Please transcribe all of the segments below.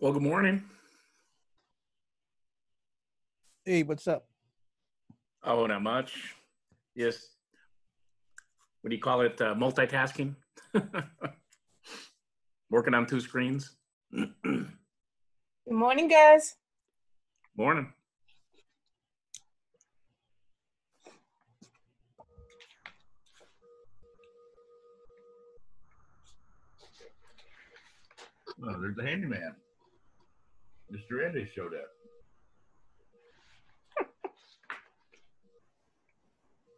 Well, good morning. Hey, what's up? Oh, not much. Just, what do you call it? Multitasking. Working on two screens. Good morning, guys. Morning. Oh, there's the handyman. Mr. Andy showed up.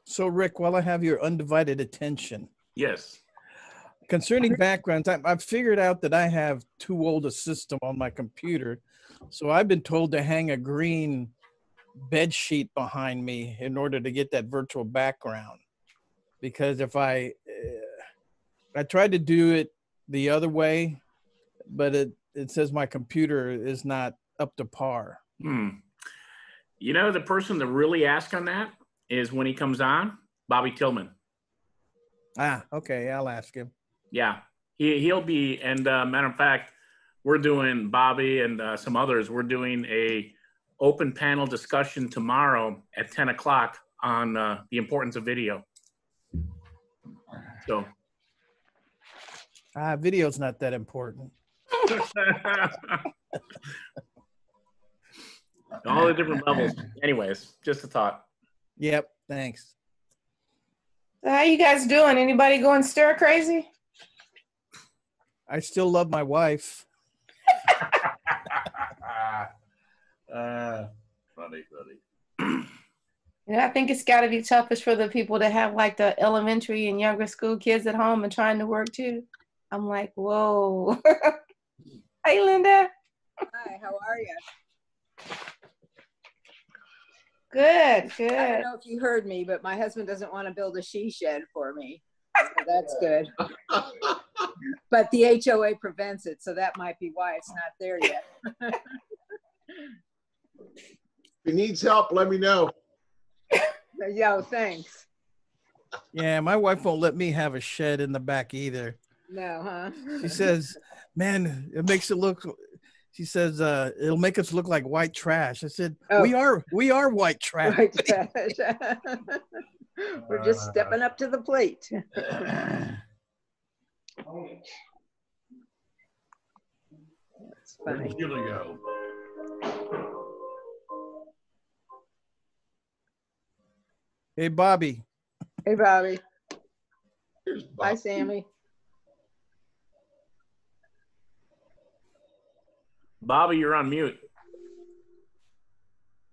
So, Rick, while I have your undivided attention, Yes. concerning backgrounds, I've figured out that I have too old a system on my computer. So I've been told to hang a green bed sheet behind me in order to get that virtual background. Because if I tried to do it the other way, but it says my computer is not up to par. You know, the person to really ask on that is when he comes on, Bobby Tillman. Ah, okay, I'll ask him. Yeah, he'll be, and matter of fact, we're doing, Bobby and some others, we're doing a open panel discussion tomorrow at 10 o'clock on the importance of video. So. Video's not that important. All the different levels. Anyways, just a thought. Yep, thanks. So how you guys doing? Anybody going stir crazy? I still love my wife. Funny. I think it's got to be toughest for the people that have like the elementary and younger school kids at home and trying to work too. I'm like, whoa. Hey, Linda. Hi, how are you? Good. I don't know if you heard me, but my husband doesn't want to build a she shed for me. So that's good. But the HOA prevents it, so that might be why it's not there yet. If he needs help, let me know. Yo, thanks. Yeah, my wife won't let me have a shed in the back either. No, huh? She says, man, it makes it look, she says, it'll make us look like white trash. I said, Oh. we are white trash. White trash. We're just stepping up to the plate. That's Where funny. did Julie go? Hey, Bobby. Hey, Bobby. Here's Bob. Hi, Sammy. Bobby, you're on mute.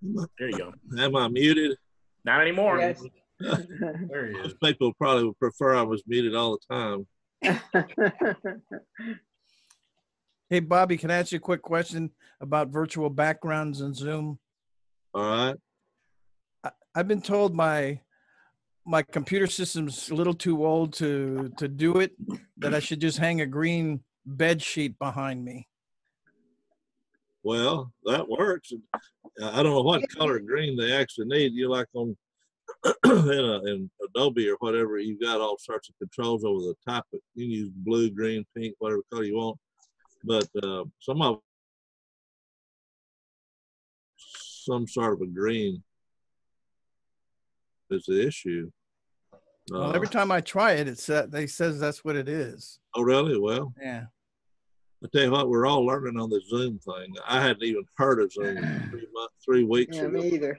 There you go. Am I muted? Not anymore. Yes. There he is. Most people probably would prefer I was muted all the time. Hey, Bobby, can I ask you a quick question about virtual backgrounds in Zoom? All right. I've been told my computer system's a little too old to do it, that I should just hang a green bed sheet behind me. Well, that works. I don't know what color green they actually need. You like on in Adobe or whatever, you've got all sorts of controls over the top. You can use blue, green, pink, whatever color you want. But some sort of a green is the issue. Well, every time I try it, they says that's what it is. Oh, really? Well, yeah. I tell you what, we're all learning on the Zoom thing. I hadn't even heard of Zoom 3 weeks Yeah, ago. me either.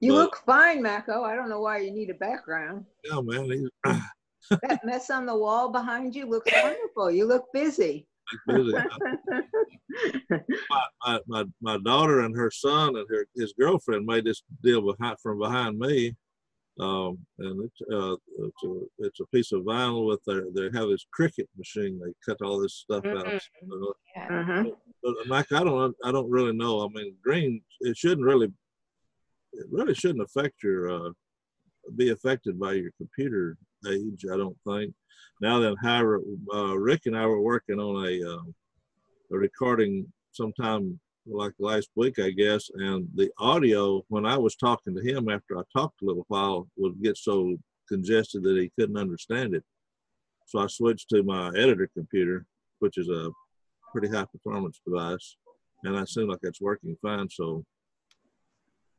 You look fine, Mako. I don't know why you need a background. Yeah, man. That mess on the wall behind you looks wonderful. You look busy. my daughter and her son and his girlfriend made this deal from behind me, and it's a piece of vinyl with they have this Cricut machine. They cut all this stuff out. But Mike, I don't really know. I mean, green. It really shouldn't affect your be affected by your computer age. I don't think. Now then, however, Rick and I were working on a recording sometime like last week, I guess, and the audio, when I was talking to him after I talked a little while, would get so congested that he couldn't understand it. So I switched to my editor computer, which is a pretty high performance device, and I seem like it's working fine. So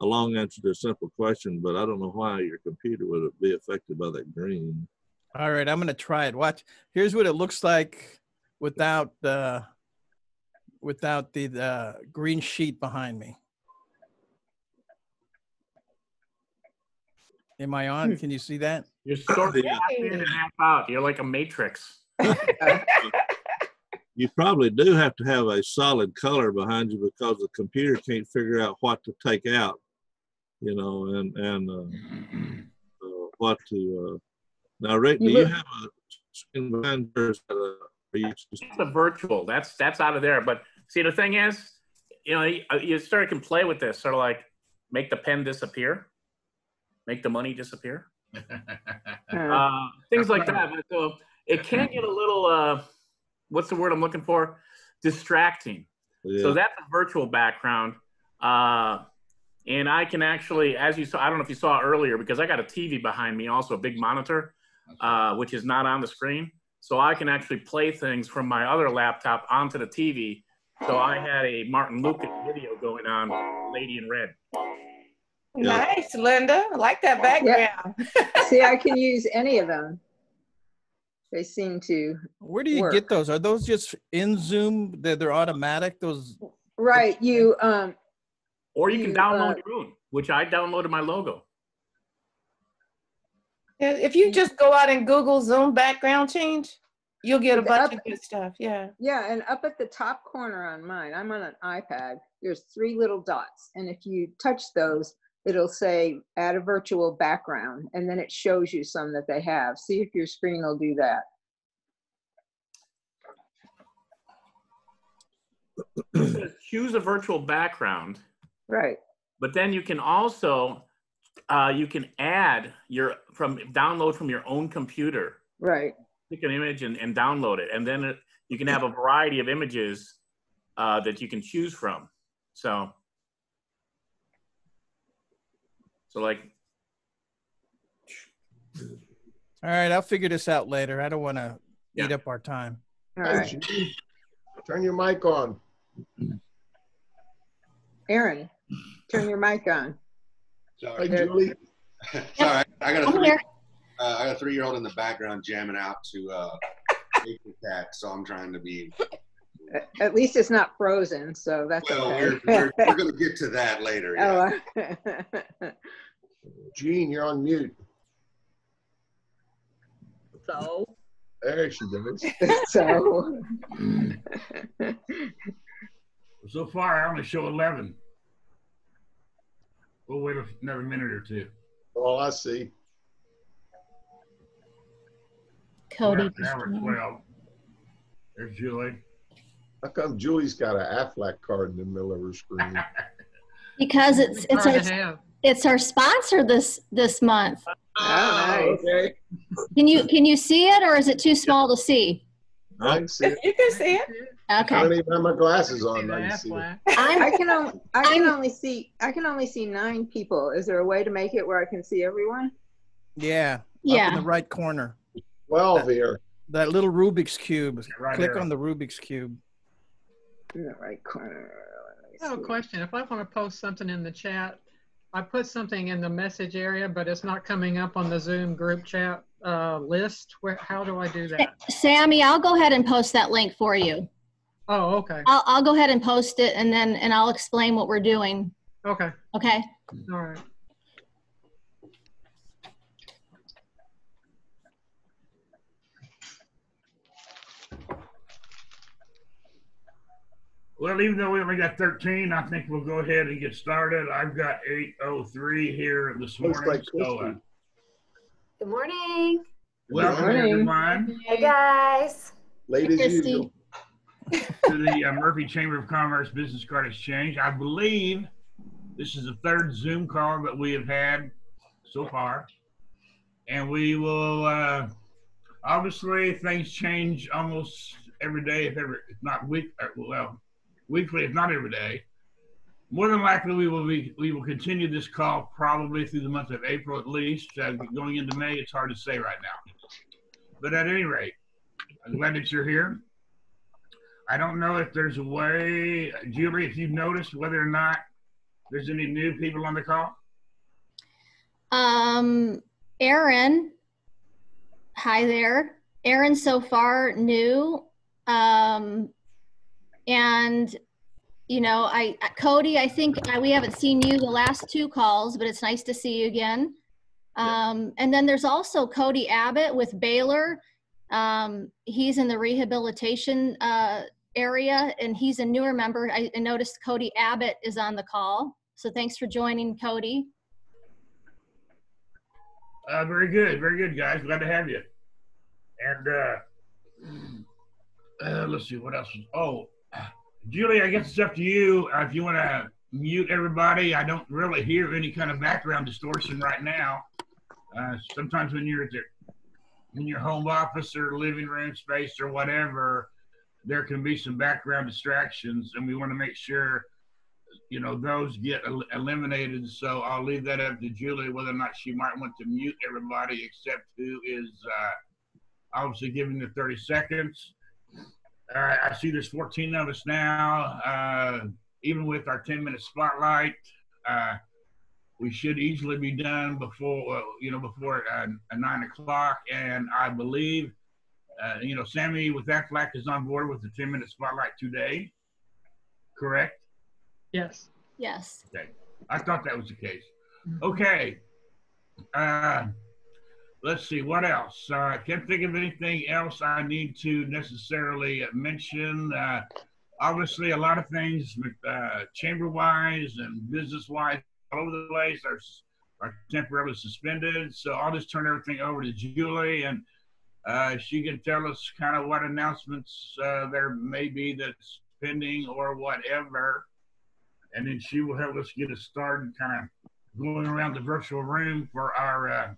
a long answer to a simple question, but I don't know why your computer would be affected by that green. All right, I'm going to try it. Watch. Here's what it looks like without the green sheet behind me. Am I on? Can you see that? You're sort of Yeah. half in and half out. You're like a matrix. You probably do have to have a solid color behind you because the computer can't figure out what to take out, you know, and what to. Now, Rick, do you have a screen behind yours? It's a virtual. That's out of there. But see, the thing is, you know, you can play with this, sort of like make the pen disappear, make the money disappear, things like that. But so it can get a little, what's the word I'm looking for? Distracting. Yeah. So that's a virtual background. And I can actually, as you saw, I don't know if you saw earlier, because I got a TV behind me, also a big monitor, which is not on the screen. So I can actually play things from my other laptop onto the TV. So I had a Martin Lucas video going on, Lady in Red. Nice, Linda. I like that background. See, I can use any of them. They seem to Where do you work. get those? Are those just in Zoom? They're automatic? Those? Right. You Or you can You, download your own, which I downloaded my logo. Yeah, if you just go out and Google Zoom background change, you'll get a bunch Up- of good stuff. Yeah. yeah, and up at the top corner on mine, I'm on an iPad. There's 3 little dots, and if you touch those, it'll say add a virtual background, and then it shows you some that they have. See if your screen will do that. It says choose a virtual background, Right. but then you can also you can add download from your own computer. Right. Pick an image and download it, and then you can have a variety of images that you can choose from. So like, All right, I'll figure this out later. I don't want to eat Yeah. up our time. All Hey, right. Judy, turn your mic on. Aaron, turn your mic on. Hey, Sorry. Julie. Sorry, I got a I'm here. I got a 3-year-old in the background jamming out to Nature Cat, so I'm trying to be. At least it's not frozen, so that's Well, okay. we're going to get to that later. Yeah. Oh, Gene, you're on mute. So, There she goes. so So far, I only show 11. We'll wait another minute or two. Oh, I see. Cody. Now we're at 12. There's Julie. How come Julie's got an Aflac card in the middle of her screen? Because it's our sponsor this month. nice. Okay. Can you see it, or is it too small to see? I can see it. You can see it. I Okay. don't even have my glasses on. I can see it. I can only see 9 people. Is there a way to make it where I can see everyone? Yeah. Up in Yeah. the right corner. 12 here. That little Rubik's Cube. Right Click arrow. on the Rubik's Cube. In the right corner. Let me I have a see. question. If I want to post something in the chat, I put something in the message area, but it's not coming up on the Zoom group chat list. How do I do that? Sammy, I'll go ahead and post that link for you. Oh, okay. I'll go ahead and post it, and I'll explain what we're doing. Okay. Okay. All right. Well, even though we only got 13, I think we'll go ahead and get started. I've got 8:03 here this Looks morning. like So, Christie. Good morning. welcome morning. everyone Hey guys. Late as Christy. usual. to the Murphy Chamber of Commerce Business Card Exchange. I believe this is the 3rd Zoom call that we have had so far. And we will, obviously things change almost every day, if not weekly, if not every day. More than likely, we will continue this call probably through the month of April at least. Going into May, it's hard to say right now. But at any rate, I'm glad that you're here. I don't know if there's a way, Julie, if you've noticed whether or not there's any new people on the call. Aaron, hi there. Aaron so far new. And you know, Cody, I think we haven't seen you the last 2 calls, but it's nice to see you again. And then there's also Cody Abbott with Baylor. He's in the rehabilitation area, and he's a newer member. I noticed Cody Abbott is on the call. So thanks for joining, Cody. Very good, guys. Glad to have you. And let's see what else. Oh, Julie, I guess it's up to you. If you want to mute everybody, I don't really hear any kind of background distortion right now. Sometimes when you're in your home office or living room space or whatever, there can be some background distractions, and we want to make sure, you know, those get eliminated. So I'll leave that up to Julie, whether or not she might want to mute everybody except who is obviously giving the 30 seconds. I see there's 14 of us now. Even with our 10-minute spotlight, we should easily be done before 9 o'clock. And I believe, Sammy with Aflac is on board with the 10-minute spotlight today. Correct? Yes. Yes. Okay. I thought that was the case. Okay. Let's see, what else? I can't think of anything else I need to necessarily mention. Obviously, a lot of things chamber-wise and business-wise all over the place are temporarily suspended. So I'll just turn everything over to Julie, and she can tell us kind of what announcements there may be that's pending or whatever. And then she will help us get us started kind of going around the virtual room for our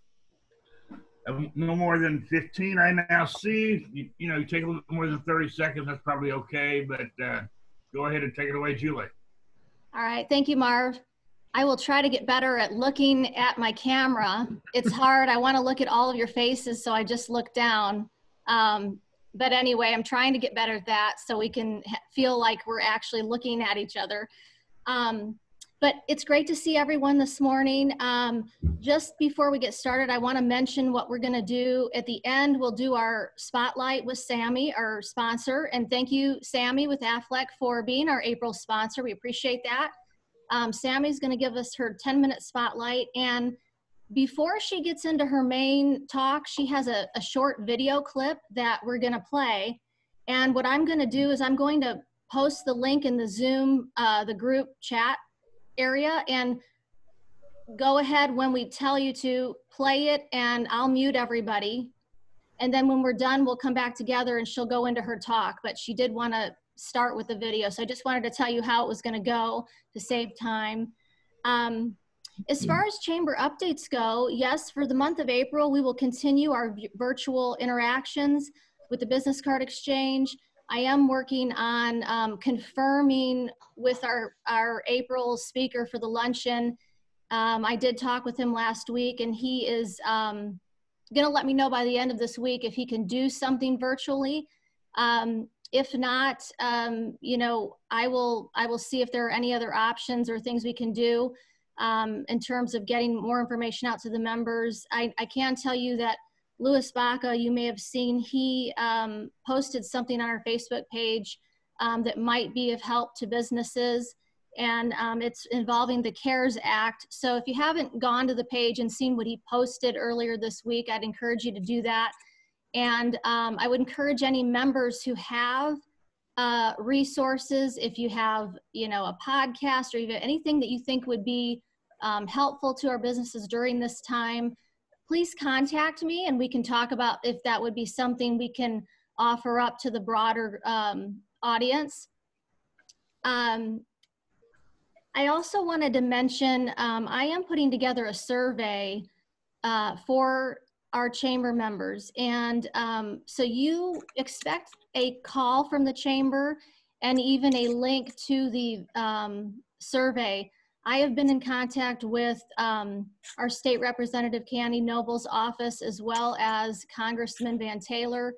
no more than 15 I now see. You take a little more than 30 seconds, that's probably okay, but go ahead and take it away, Julie. All right, thank you, Marv. I will try to get better at looking at my camera. It's hard, I wanna look at all of your faces, so I just look down. But anyway, I'm trying to get better at that so we can feel like we're actually looking at each other. But it's great to see everyone this morning. Just before we get started, I want to mention what we're going to do. At the end, we'll do our spotlight with Sammy, our sponsor. And thank you, Sammy with Aflac, for being our April sponsor. We appreciate that. Sammy's going to give us her 10-minute spotlight. And before she gets into her main talk, she has a short video clip that we're going to play. And what I'm going to do is I'm going to post the link in the Zoom, the group chat area, and go ahead when we tell you to play it, and I'll mute everybody. And then when we're done, we'll come back together and she'll go into her talk. But she did want to start with the video. So I just wanted to tell you how it was going to go to save time. As far as chamber updates go, yes, for the month of April, we will continue our virtual interactions with the business card exchange. I am working on confirming with our April speaker for the luncheon. I did talk with him last week, and he is going to let me know by the end of this week if he can do something virtually. If not, I will see if there are any other options or things we can do in terms of getting more information out to the members. I can tell you that Louis Baca, you may have seen, he posted something on our Facebook page that might be of help to businesses, and it's involving the CARES Act. So if you haven't gone to the page and seen what he posted earlier this week, I'd encourage you to do that. And I would encourage any members who have resources, if you have, a podcast or even anything that you think would be helpful to our businesses during this time, please contact me and we can talk about if that would be something we can offer up to the broader audience. I also wanted to mention, I am putting together a survey for our chamber members. And so you expect a call from the chamber and even a link to the survey. I have been in contact with our State Representative Candy Noble's office, as well as Congressman Van Taylor.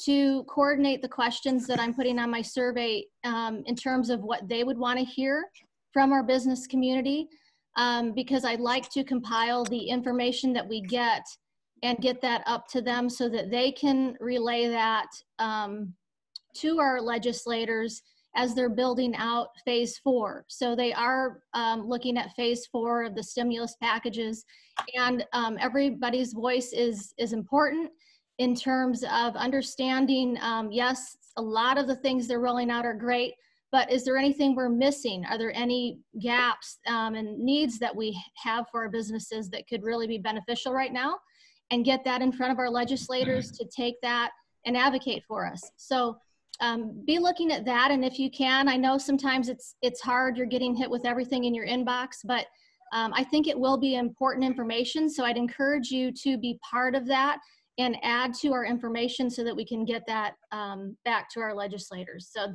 to coordinate the questions that I'm putting on my survey in terms of what they would want to hear from our business community, because I'd like to compile the information that we get and get that up to them so that they can relay that to our legislators as they're building out phase 4. So they are looking at phase 4 of the stimulus packages, and everybody's voice is important in terms of understanding, yes, a lot of the things they're rolling out are great, but is there anything we're missing? Are there any gaps and needs that we have for our businesses that could really be beneficial right now? And get that in front of our legislators to take that and advocate for us. So be looking at that, and if you can, I know sometimes it's hard, you're getting hit with everything in your inbox, but I think it will be important information, so I'd encourage you to be part of that and add to our information so that we can get that back to our legislators. So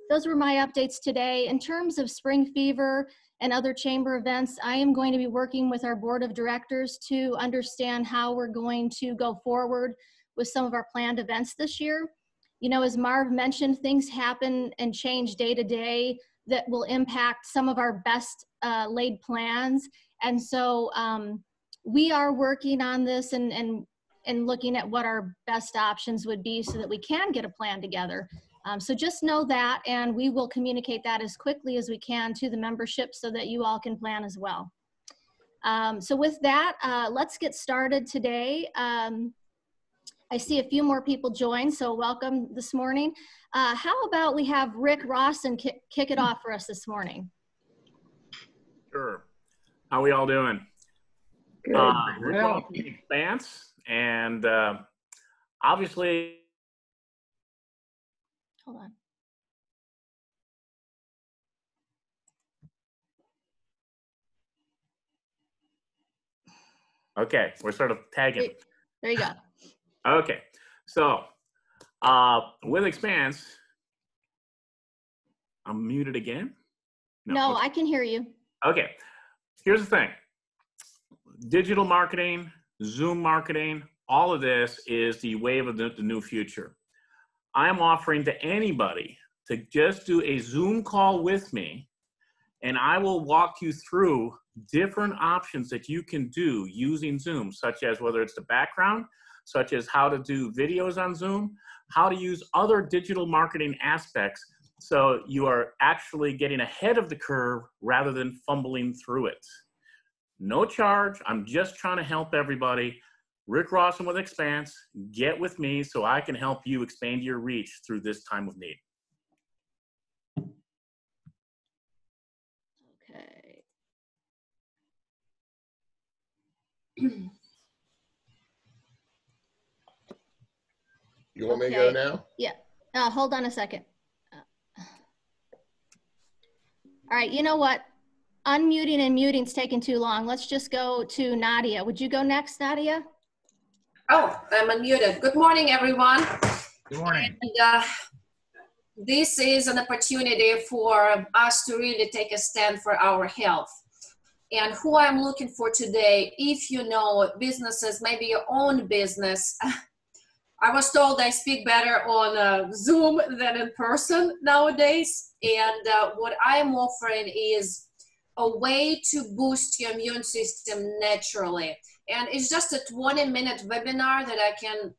those were my updates today. In terms of Spring Fever and other chamber events, I am going to be working with our board of directors to understand how we're going to go forward with some of our planned events this year. You know, as Marv mentioned, things happen and change day to day that will impact some of our best laid plans. And so we are working on this and looking at what our best options would be so that we can get a plan together. So just know that, and we will communicate that as quickly as we can to the membership so that you all can plan as well. So with that, let's get started today. I see a few more people join, so welcome this morning. How about we have Rick Rawson kick it off for us this morning? Sure. How we all doing? Good. We're going to Expanse, and obviously, hold on. Okay, we're sort of tagging. There you go. Okay, so with Expanse, I'm muted again. No, I can hear you. Okay, here's the thing. Digital marketing, Zoom marketing, all of this is the wave of the new future. I'm offering to anybody to just do a Zoom call with me, and I will walk you through different options that you can do using Zoom, such as whether it's the background, such as how to do videos on Zoom, how to use other digital marketing aspects so you are actually getting ahead of the curve rather than fumbling through it. No charge. I'm just trying to help everybody. Rick Rawson with Expanse, get with me so I can help you expand your reach through this time of need. Okay. You want me to go now? Yeah. Hold on a second. All right. You know what? Unmuting and muting's taking too long. Let's just go to Nadia. Would you go next, Nadia? Oh, I'm unmuted. Good morning, everyone. Good morning. And, this is an opportunity for us to really take a stand for our health. And who I'm looking for today, if you know businesses, maybe your own business. I was told I speak better on Zoom than in person nowadays. And what I'm offering is a way to boost your immune system naturally. And it's just a 20-minute webinar that I can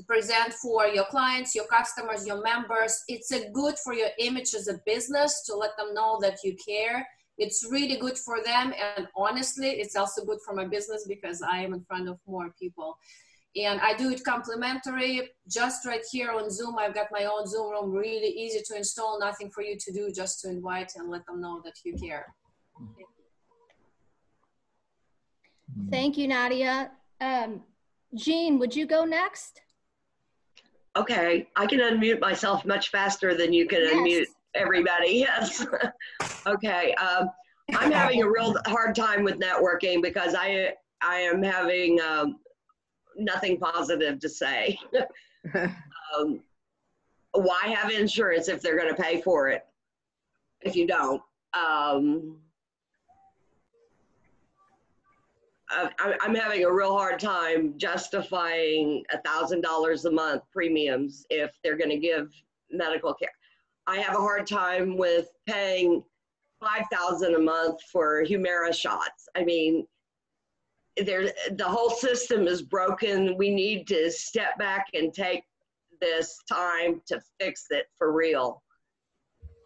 present for your clients, your customers, your members. It's a good for your image as a business to let them know that you care. It's really good for them. And honestly, it's also good for my business because I am in front of more people. And I do it complimentary, just right here on Zoom. I've got my own Zoom room, really easy to install, nothing for you to do, just to invite and let them know that you care. Thank you, Nadia. Jean, would you go next? Okay, I can unmute myself much faster than you can unmute everybody. Yes. Okay. I'm having a real hard time with networking because I am having nothing positive to say. Why have insurance if they're going to pay for it? If you don't. I'm having a real hard time justifying $1,000 a month premiums if they're going to give medical care. I have a hard time with paying $5,000 a month for Humira shots. I mean, the whole system is broken. We need to step back and take this time to fix it for real.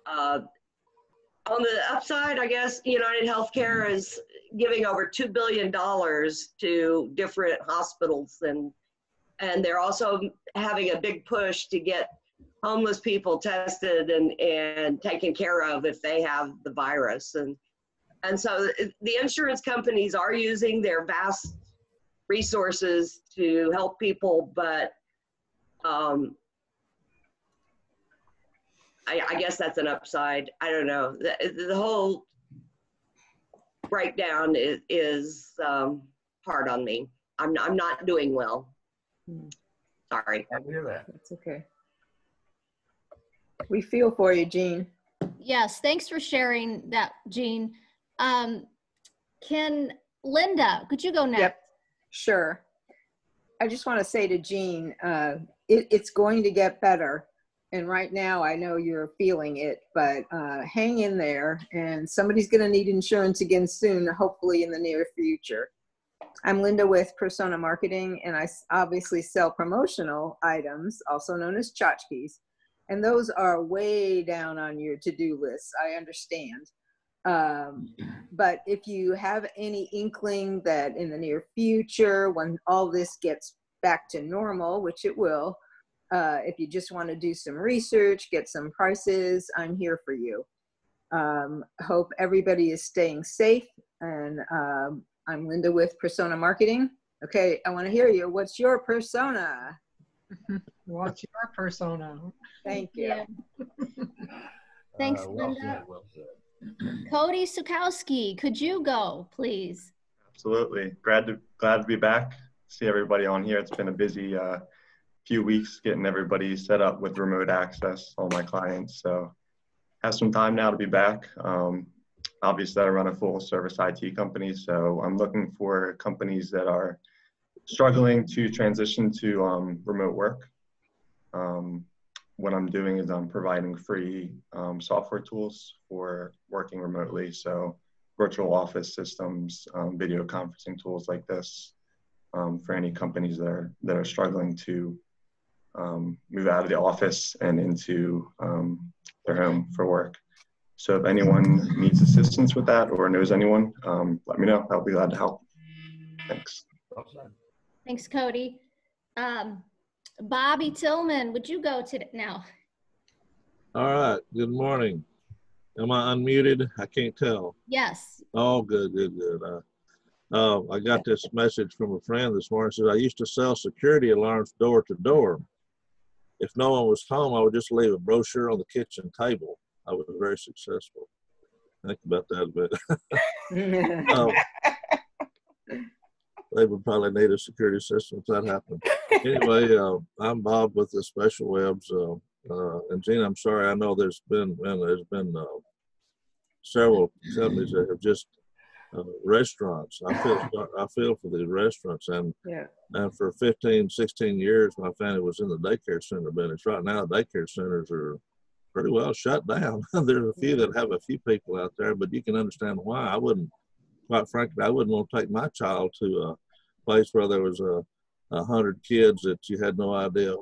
On the upside, I guess United Healthcare is giving over $2 billion to different hospitals, and they're also having a big push to get homeless people tested and taken care of if they have the virus. And so the insurance companies are using their vast resources to help people, but I guess that's an upside. I don't know. The whole breakdown is hard on me. I'm not doing well. Sorry. I hear that. That's okay. We feel for you, Jean. Yes, thanks for sharing that, Jean. Linda, could you go next? Yep, sure. I just want to say to Jean, it's going to get better. And right now, I know you're feeling it, but hang in there, and somebody's going to need insurance again soon, hopefully in the near future. I'm Linda with Persona Marketing, and I obviously sell promotional items, also known as tchotchkes, and those are way down on your to-do list, I understand. But if you have any inkling that in the near future, when all this gets back to normal, which it will, if you just want to do some research, get some prices, I'm here for you. Hope everybody is staying safe. And I'm Linda with Persona Marketing. Okay, I want to hear you. What's your persona? What's your persona? Thank you. Thanks, Well Linda. said, well said. Cody Sukowski, could you go, please? Absolutely. Glad to be back. See everybody on here. It's been a busy few weeks getting everybody set up with remote access, all my clients. So have some time now to be back. Obviously, I run a full service IT company, so I'm looking for companies that are struggling to transition to remote work. What I'm doing is I'm providing free software tools for working remotely. So virtual office systems, video conferencing tools like this for any companies that are struggling to move out of the office and into their home for work. So if anyone needs assistance with that or knows anyone, let me know. I'll be glad to help. Thanks. Thanks, Cody. Bobby Tillman, would you go to now? All right. Good morning. Am I unmuted? I can't tell. Yes. Oh, good. I got this message from a friend this morning. Says I used to sell security alarms door to door. If no one was home, I would just leave a brochure on the kitchen table. I was very successful. Think about that a bit. They would probably need a security system if that happened. Anyway, I'm Bob with the Special Webs. And Gene, I'm sorry. I know there's been several companies that have just restaurants. I feel for these restaurants, and for 15, 16 years, my family was in the daycare center business. Right now, daycare centers are pretty well shut down. There's a few that have a few people out there, but you can understand why. Quite frankly, I wouldn't want to take my child to a place where there was 100 kids that you had no idea,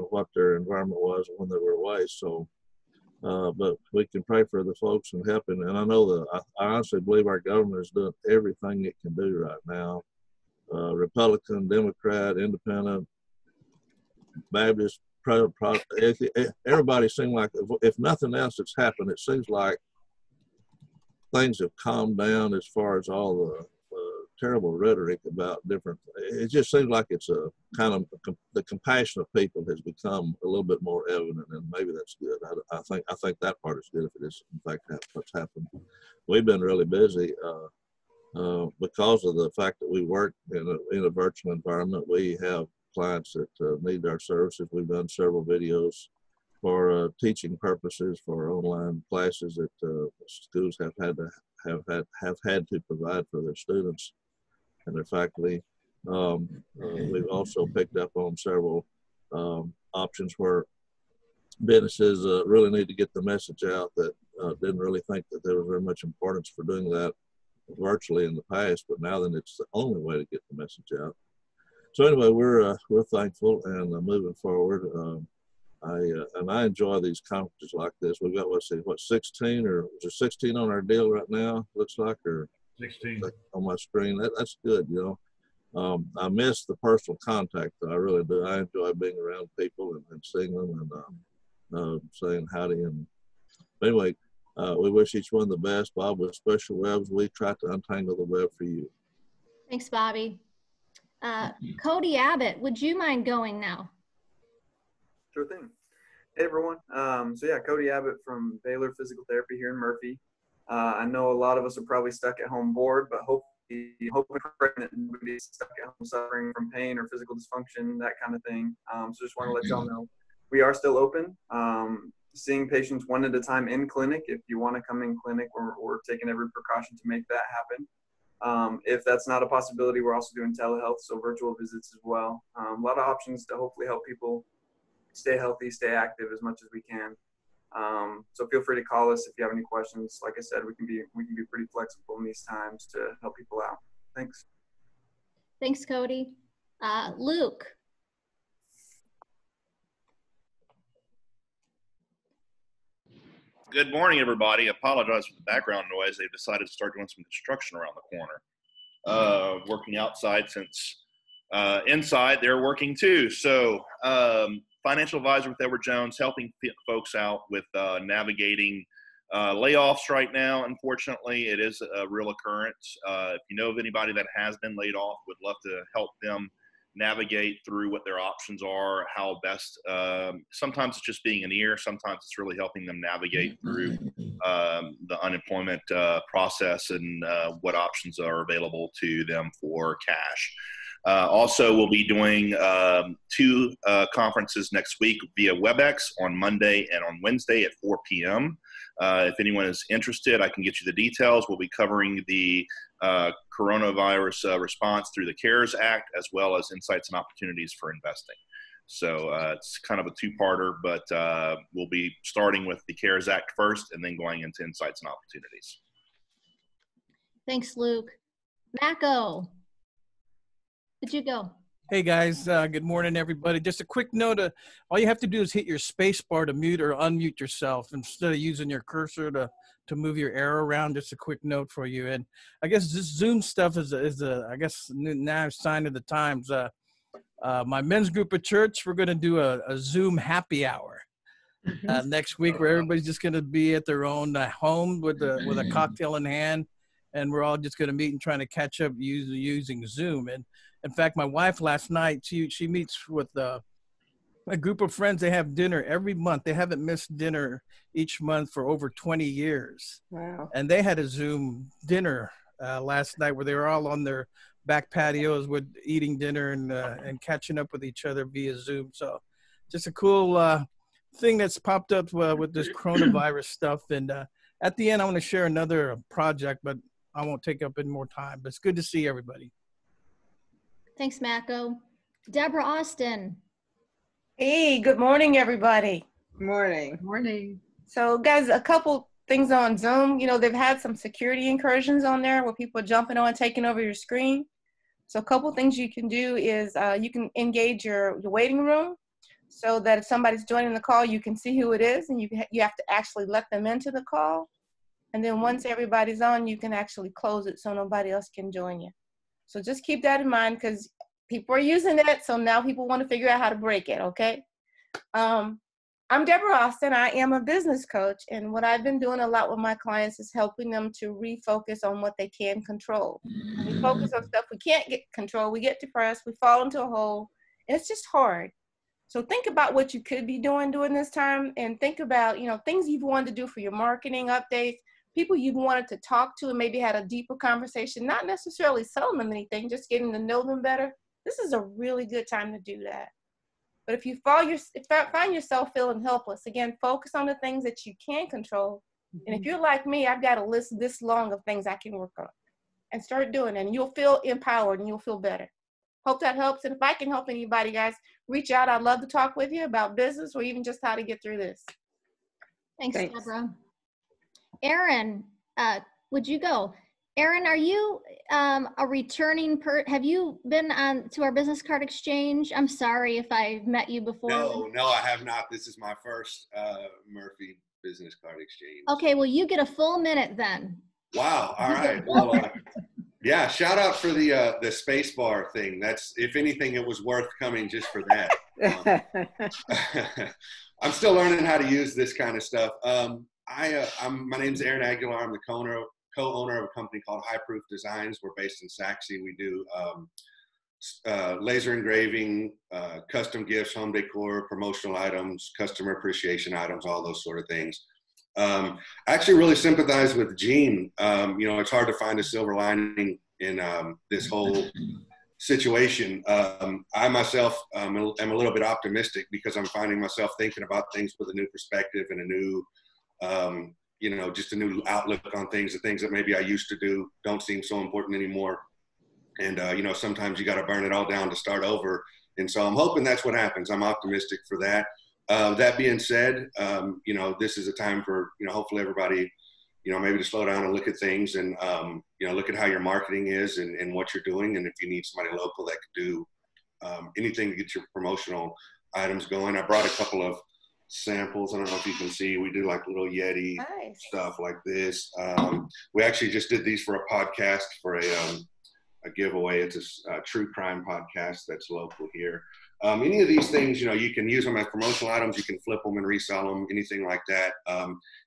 what their environment was when they were away. So, but we can pray for the folks and helping. And I know I honestly believe our government is doing everything it can do right now. Republican, Democrat, Independent, Baptist, everybody seems like, if nothing else that's happened, it seems like things have calmed down as far as all the terrible rhetoric about different. It just seems like it's a kind of the compassion of people has become a little bit more evident, and maybe that's good. I think that part is good if it is in fact what's happened. We've been really busy because of the fact that we work in a virtual environment. We have clients that need our services. We've done several videos for teaching purposes for online classes that schools have had to provide for their students. and their faculty. We've also picked up on several options where businesses really need to get the message out that didn't really think that there was very much importance for doing that virtually in the past, but now then it's the only way to get the message out. So anyway, we're thankful and moving forward. I enjoy these conferences like this. We've got, let's see, what, 16 or is there 16 on our deal right now? Looks like, or 16 on my screen. That's good, you know. I miss the personal contact. I really do. I enjoy being around people and seeing them and saying howdy. And anyway, we wish each one the best. Bob, with Special Webs, we try to untangle the web for you. Thanks, Bobby. Cody Abbott, would you mind going now? Sure thing. Hey, everyone. So yeah, Cody Abbott from Baylor Physical Therapy here in Murphy. I know a lot of us are probably stuck at home bored, but hoping that nobody's stuck at home suffering from pain or physical dysfunction, that kind of thing. So just want to let y'all know we are still open. Seeing patients one at a time in clinic. If you want to come in clinic, we're taking every precaution to make that happen. If that's not a possibility, we're also doing telehealth, so virtual visits as well. A lot of options to hopefully help people stay healthy, stay active as much as we can. So feel free to call us if you have any questions. Like I said, we can be pretty flexible in these times to help people out. Thanks. Thanks, Cody. Luke. Good morning, everybody. I apologize for the background noise. They've decided to start doing some construction around the corner. Working outside since inside they're working too. So financial advisor with Edward Jones, helping folks out with navigating layoffs right now. Unfortunately, it is a real occurrence. If you know of anybody that has been laid off, would love to help them navigate through what their options are, how best. Sometimes it's just being an ear. Sometimes it's really helping them navigate through the unemployment process and what options are available to them for cash. Also, we'll be doing 2 conferences next week via WebEx on Monday and on Wednesday at 4 p.m. If anyone is interested, I can get you the details. We'll be covering the coronavirus response through the CARES Act, as well as insights and opportunities for investing. So it's kind of a 2-parter, but we'll be starting with the CARES Act first and then going into insights and opportunities. Thanks, Luke. Macco. Did you go? Hey guys, good morning everybody. Just a quick note, all you have to do is hit your space bar to mute or unmute yourself instead of using your cursor to move your arrow around. Just a quick note for you. And I guess this Zoom stuff is I guess now a sign of the times. My men's group at church, we're gonna do a Zoom happy hour next week where everybody's just gonna be at their own home with a cocktail in hand. And we're all just gonna meet and trying to catch up using Zoom. And in fact, my wife last night, she meets with a group of friends. They have dinner every month. They haven't missed dinner each month for over 20 years. Wow. And they had a Zoom dinner last night where they were all on their back patios with eating dinner and catching up with each other via Zoom. So just a cool thing that's popped up with this coronavirus stuff. And at the end, I want to share another project, but I won't take up any more time. But it's good to see everybody. Thanks, Macco. Deborah Austin. Hey, good morning, everybody. Morning. Morning. So guys, a couple things on Zoom. You know, they've had some security incursions on there where people are jumping on, taking over your screen. So a couple things you can do is you can engage your waiting room so that if somebody's joining the call, you can see who it is, and you have to actually let them into the call. And then once everybody's on, you can actually close it so nobody else can join you. So just keep that in mind because people are using it. So now people want to figure out how to break it, okay? I'm Deborah Austin. I am a business coach. And what I've been doing a lot with my clients is helping them to refocus on what they can control. When we focus on stuff we can't get control, we get depressed, we fall into a hole. It's just hard. So think about what you could be doing during this time and think about, you know, things you've wanted to do for your marketing updates, people you've wanted to talk to and maybe had a deeper conversation, not necessarily selling them anything, just getting to know them better. This is a really good time to do that. But if you find yourself feeling helpless, again, focus on the things that you can control. And if you're like me, I've got a list this long of things I can work on. and start doing it. And you'll feel empowered and you'll feel better. Hope that helps. And if I can help anybody, guys, reach out. I'd love to talk with you about business or even just how to get through this. Thanks. Deborah. Aaron, would you go? Aaron, are you a returning have you been on to our business card exchange? I'm sorry if I've met you before. No, I have not. This is my first Murphy business card exchange. Okay, well, you get a full minute then. Wow. All right. Well, yeah, shout out for the space bar thing. That's, if anything, it was worth coming just for that. I'm still learning how to use this kind of stuff. My name's Aaron Aguilar. I'm the co-owner of a company called High Proof Designs. We're based in Sachse. We do laser engraving, custom gifts, home decor, promotional items, customer appreciation items, all those sort of things. I actually really sympathize with Gene. It's hard to find a silver lining in this whole situation. I myself am a little bit optimistic because I'm finding myself thinking about things with a new perspective and a new, just a new outlook on things. The things that maybe I used to do don't seem so important anymore. And, sometimes you got to burn it all down to start over. And so I'm hoping that's what happens. I'm optimistic for that. That being said, this is a time for, hopefully everybody, maybe to slow down and look at things and, look at how your marketing is and what you're doing. And if you need somebody local that could do anything to get your promotional items going. I brought a couple of samples. I don't know if you can see, we do like little Yeti stuff like this. We actually just did these for a podcast for a giveaway. It's a true crime podcast that's local here. Any of these things, you can use them as promotional items. You can flip them and resell them, anything like that.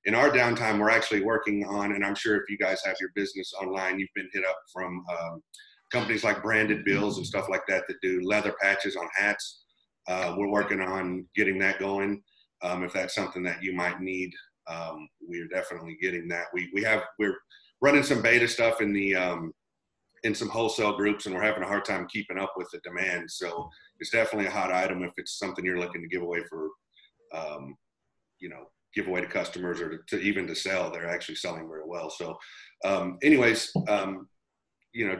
In our downtime, we're actually working on, and I'm sure if you guys have your business online, you've been hit up from companies like Branded Bills and stuff like that do leather patches on hats. We're working on getting that going. If that's something that you might need, we're definitely getting that. We're running some beta stuff in the in some wholesale groups, and we're having a hard time keeping up with the demand. So it's definitely a hot item if it's something you're looking to give away for, give away to customers or to even to sell. They're actually selling very well. So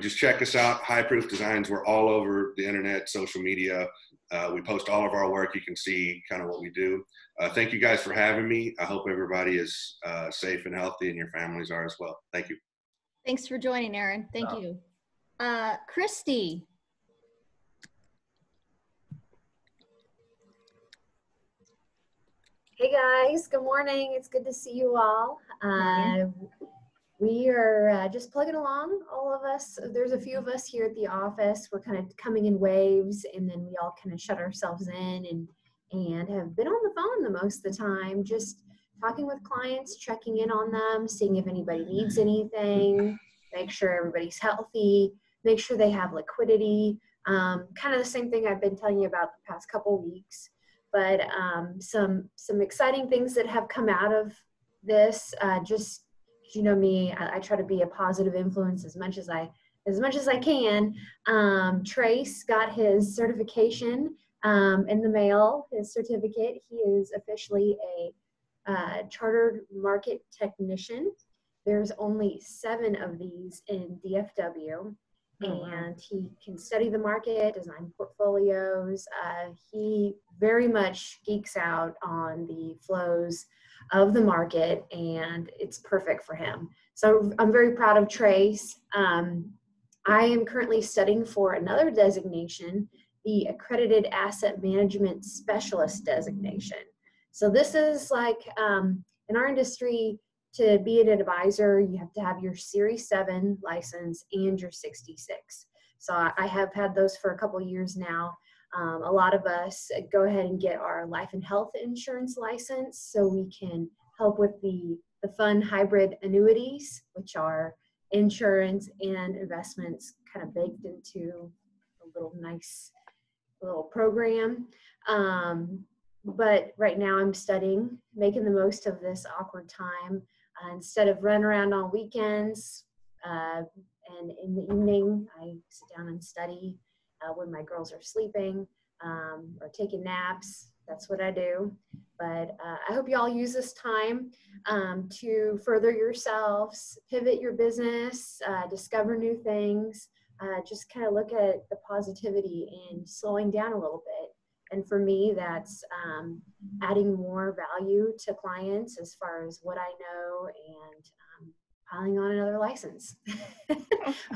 just check us out. High Proof Designs. We're all over the internet, social media. We post all of our work. You can see kind of what we do. Thank you guys for having me. I hope everybody is safe and healthy and your families are as well. Thank you. Thanks for joining, Aaron. Thank you. Christy. Hey guys, good morning. It's good to see you all. We are just plugging along, all of us. There's a few of us here at the office. We're kind of coming in waves, and then we all kind of shut ourselves in and have been on the phone the most of the time, just talking with clients, checking in on them, seeing if anybody needs anything, make sure everybody's healthy, make sure they have liquidity. Kind of the same thing I've been telling you about the past couple weeks, but some exciting things that have come out of this. Just, you know me, I try to be a positive influence as much as I can. Trace got his certification in the mail, his certificate. He is officially a chartered market technician. There's only 7 of these in DFW, and he can study the market, design portfolios. He very much geeks out on the flows of the market, and it's perfect for him. So I'm very proud of Trace. I am currently studying for another designation, the Accredited Asset Management Specialist designation. So this is like, in our industry, to be an advisor, you have to have your Series 7 license and your 66. So I have had those for a couple of years now. A lot of us go ahead and get our life and health insurance license so we can help with the fun hybrid annuities, which are insurance and investments kind of baked into a little nice little program. But right now I'm studying, making the most of this awkward time. Instead of running around on weekends and in the evening, I sit down and study when my girls are sleeping or taking naps. That's what I do. But I hope you all use this time to further yourselves, pivot your business, discover new things, just kind of look at the positivity and slowing down a little bit. And for me, that's adding more value to clients as far as what I know and piling on another license.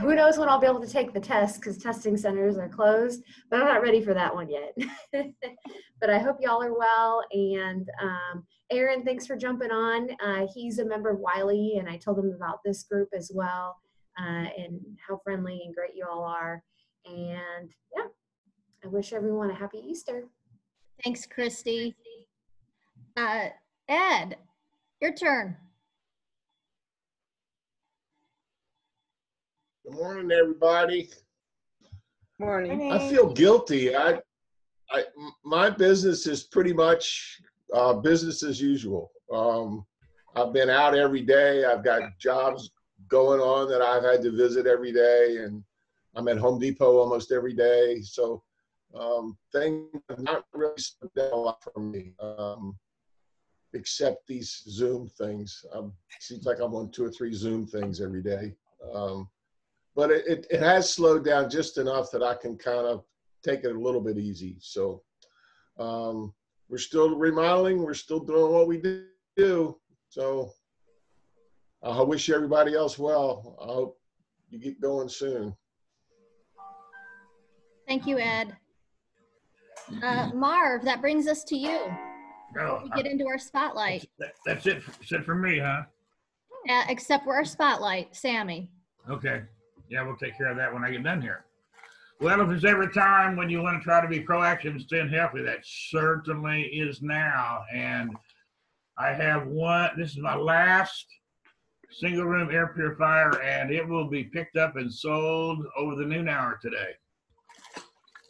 Who knows when I'll be able to take the test because testing centers are closed, but I'm not ready for that one yet. But I hope y'all are well. And Aaron, thanks for jumping on. He's a member of Wiley, and I told him about this group as well and how friendly and great you all are. And yeah, I wish everyone a happy Easter. Thanks, Christy. Ed, your turn. Good morning, everybody. Morning. I feel guilty. My business is pretty much business as usual. I've been out every day. I've got jobs going on that I've had to visit every day, and I'm at Home Depot almost every day. So things have not really slowed down a lot for me, except these Zoom things. Seems like I'm on 2 or 3 Zoom things every day. But it has slowed down just enough that I can kind of take it a little bit easy. So we're still remodeling. We're still doing what we do. So I wish everybody else well. I hope you get going soon. Thank you, Ed. Marv, that brings us to you. Oh, We get into our spotlight. That's it for me, huh? Except for our spotlight, Sammy. Okay. Yeah, we'll take care of that when I get done here. Well, if there's ever a time when you want to try to be proactive and stay healthy, that certainly is now. And I have one, this is my last single room air purifier, and it will be picked up and sold over the noon hour today.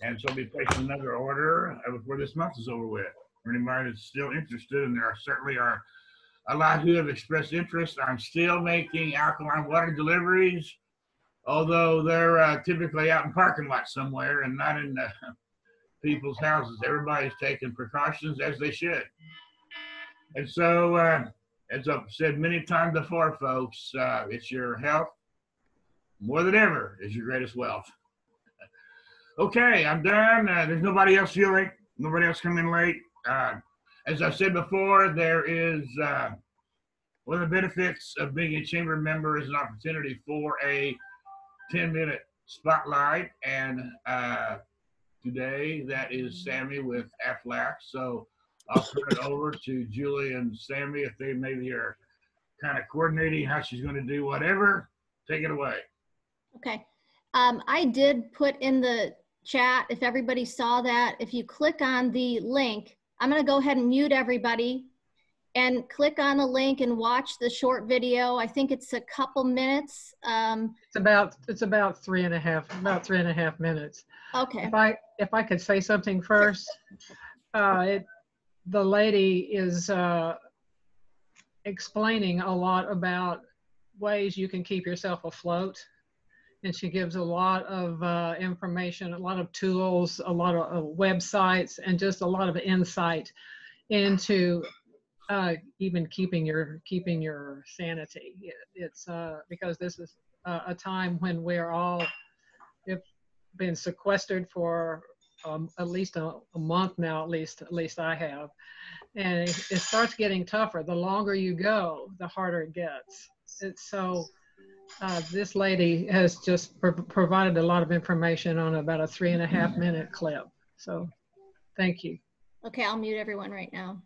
And so I'll be placing another order before this month is over with. For anybody that's still interested, and there certainly are a lot who have expressed interest. I'm still making alkaline water deliveries, although they're typically out in parking lots somewhere and not in people's houses. Everybody's taking precautions as they should. And so, as I've said many times before, folks, it's your health more than ever is your greatest wealth. Okay, I'm done. There's nobody else feeling, nobody else coming in late. As I said before, there is one of the benefits of being a chamber member is an opportunity for a 10-minute spotlight, and today that is Sammy with Aflac. So I'll turn it over to Julie and Sammy if they maybe are kind of coordinating how she's going to do whatever. Take it away. Okay. I did put in the chat, if everybody saw that, if you click on the link, I'm going to go ahead and mute everybody and click on the link and watch the short video. I think it's a couple minutes. It's about 3.5 minutes. Okay. If I could say something first, the lady is explaining a lot about ways you can keep yourself afloat. And she gives a lot of information, a lot of tools, a lot of websites, and just a lot of insight into even keeping your sanity. It's because this is a time when we're all been sequestered for at least a month now. At least I have, and it starts getting tougher. The longer you go, the harder it gets. It's so. This lady has just provided a lot of information on about a 3.5 minute clip. So thank you. Okay, I'll mute everyone right now.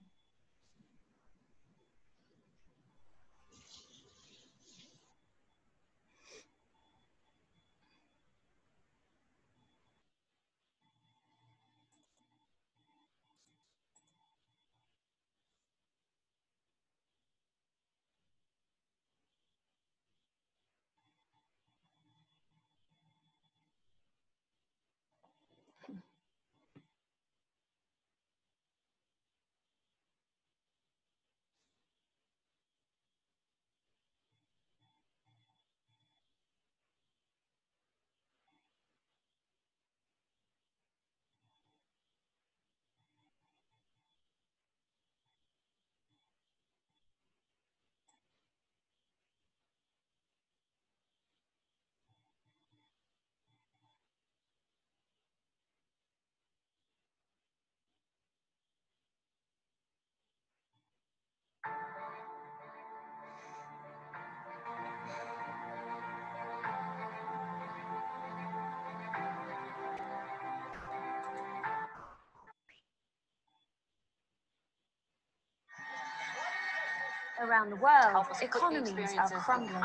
Around the world, economies are crumbling.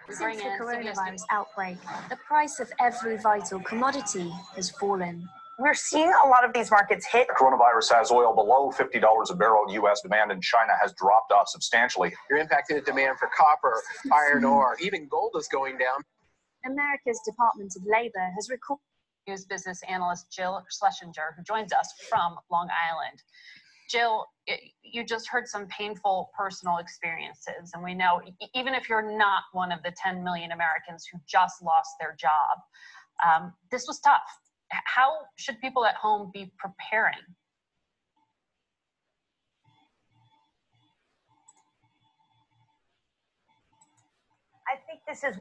Since the coronavirus outbreak, the price of every vital commodity has fallen. We're seeing a lot of these markets hit. Coronavirus has oil below $50 a barrel. U.S. demand in China has dropped off substantially. You're impacting the demand for copper, iron ore, even gold is going down. America's Department of Labor has recorded. News business analyst Jill Schlesinger, who joins us from Long Island. Jill, you just heard some painful personal experiences, and we know even if you're not one of the 10 million Americans who just lost their job, this was tough. How should people at home be preparing? I think this is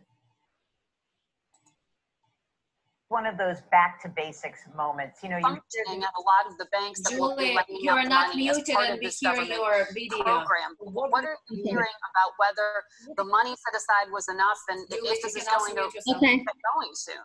one of those back to basics moments. You know, functioning at a lot of the banks that will be Julie, lending you out are not money as muted part and of we this hear government your video. program. What are you hearing about whether the money set aside was enough and Julie, if this you is can also going to mute yourself. get going soon?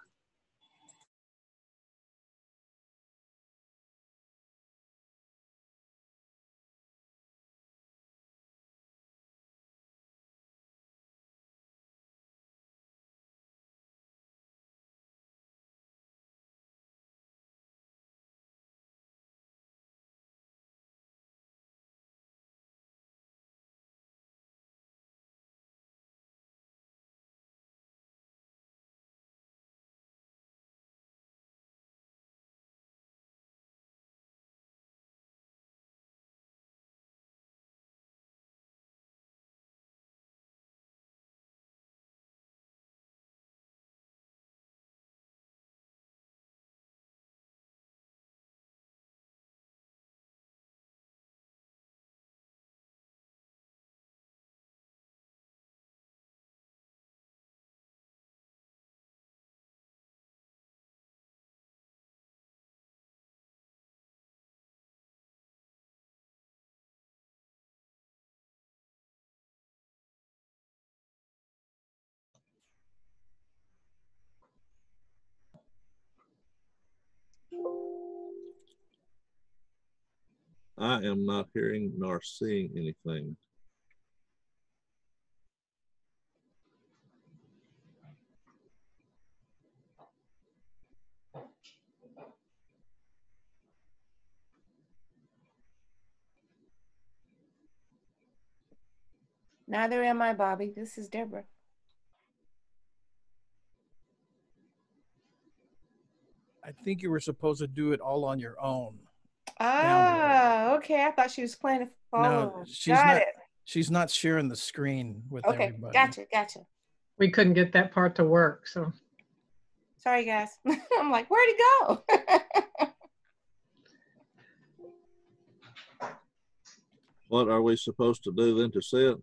I am not hearing nor seeing anything. Neither am I, Bobby. This is Deborah. I think you were supposed to do it all on your own. Ah, okay. I thought she was playing a follow. No, she's Got not. it. She's not sharing the screen with Okay, everybody. gotcha. We couldn't get that part to work, so. Sorry, guys. I'm like, where'd it go? What are we supposed to do then to see it?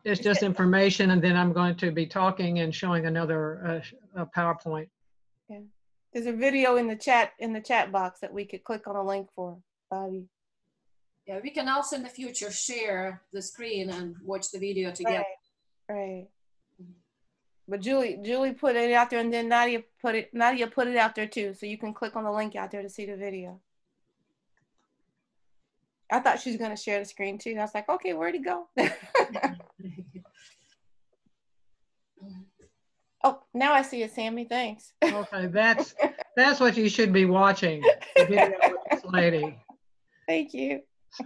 It's just information, and then I'm going to be talking and showing another PowerPoint. Yeah. There's a video in the chat box that we could click on a link for, Bobby. Yeah, we can also in the future share the screen and watch the video together. Right. But Julie put it out there, and then Nadia put it out there too, so you can click on the link out there to see the video. I thought she was gonna share the screen too. I was like, okay, where'd it go? Oh, now I see it, Sammy. Thanks. Okay, that's what you should be watching. The video with this lady. Thank you. I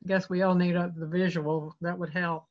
guess we all need the visual. That would help.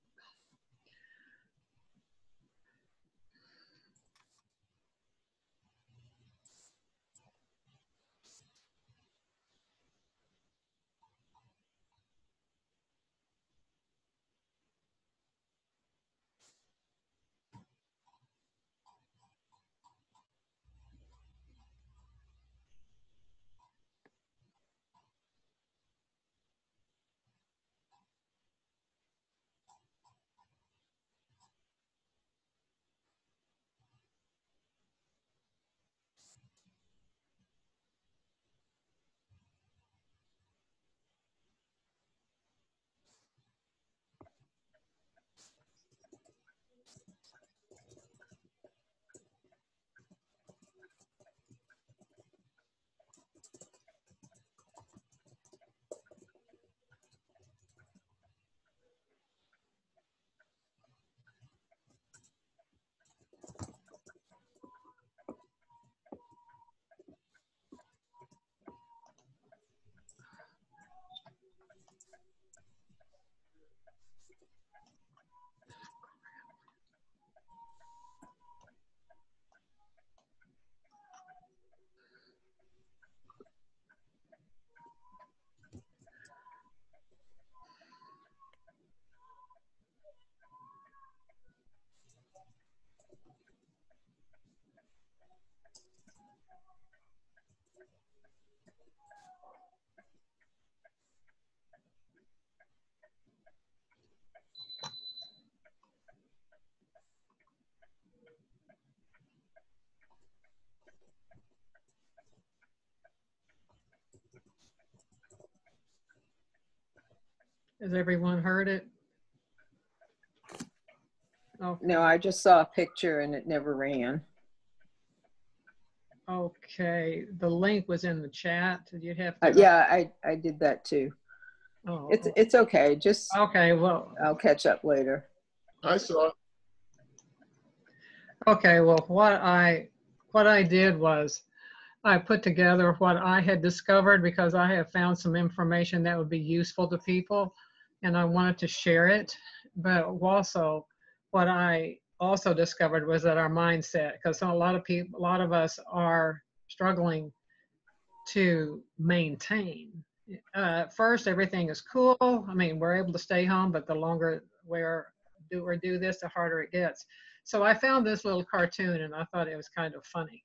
Has everyone heard it? Oh, No, I just saw a picture and it never ran. okay. The link was in the chat. Did you have to? Yeah, I did that too. Oh, It's okay. Just okay. Well, I'll catch up later. I saw it. okay. Well, what I did was I put together what I had discovered because I have found some information that would be useful to people, and I wanted to share it. But also, what I also discovered was that our mindset, because a lot of us are struggling to maintain. At first, everything is cool. I mean, we're able to stay home, but the longer we do this, the harder it gets. So I found this little cartoon, and I thought it was kind of funny.